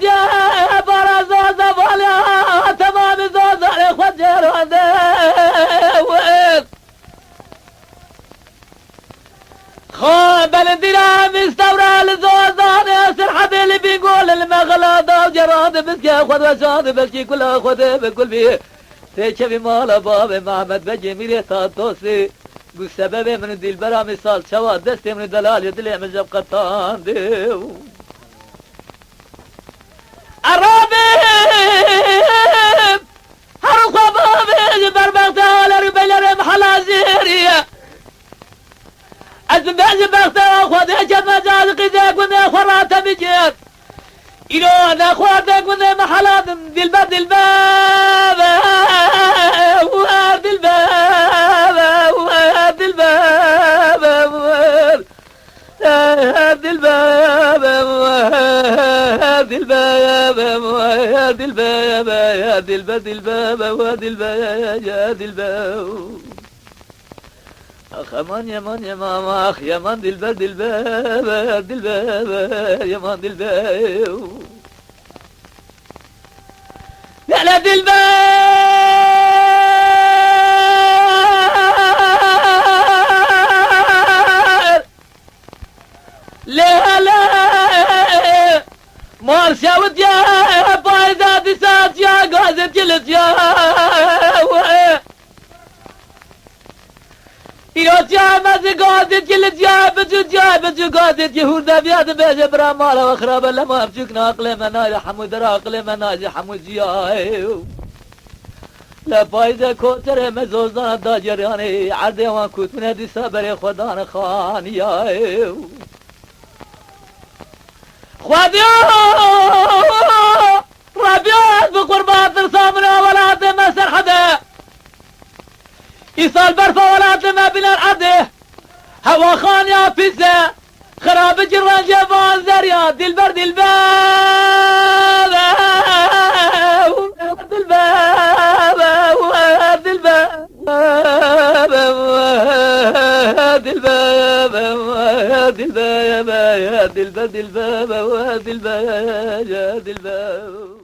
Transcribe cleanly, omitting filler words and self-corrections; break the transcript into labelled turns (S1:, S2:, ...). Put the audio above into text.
S1: يا برا زوزة فاليا تمام زوزة خود جيران خاب الدرا مستورى لزوزان ياسر حبيلي بيقول المغلاضة وجراد بسكي خود وشاد بسكي كلها خود بكل بيه تيشفي مالا باب محمد بجي ميري تاتوسي بالسبب من دي البرا مثال شوا دستي من دلال يدلي من جب قطان ديو الرابب هرخوا بابي بربغتا لربيلر محلازيريا أزباز بغتا خودي جد مجاز قيدك وني خراتا بجيت إلو أنا خواردك وني محلات دي الباب دي الباب وارد الباب وارد الباب وارد الباب وارد الباب وارد الباب وارد الباب وارد الباب أخ أمان يمان يمام أخ يمان دلباب دلباب دلباب يمان دلباب يا لا دلباب لا لا مارشا وديا بايزا دسات يا غازت جلس يا يا جامد قادت كل جابت قادت يهودا بياد بيج برامالا وخراب لما بجوك ناقل مناج حمود راقل مناج حمود جياي لا فايدة كوتر مزوزان داجراني عردي وان كوت من هدي سابر خدان خان ياي خذيو ربيات بقربات رسامنا ولا مسر حدا إيصال برفا ولا ما بلا العده هوا خان يا فزة خراب جران جبال زريا دلبر دلباب دلباب دلباب دلباب دلباب دلباب دلباب دلباب دلباب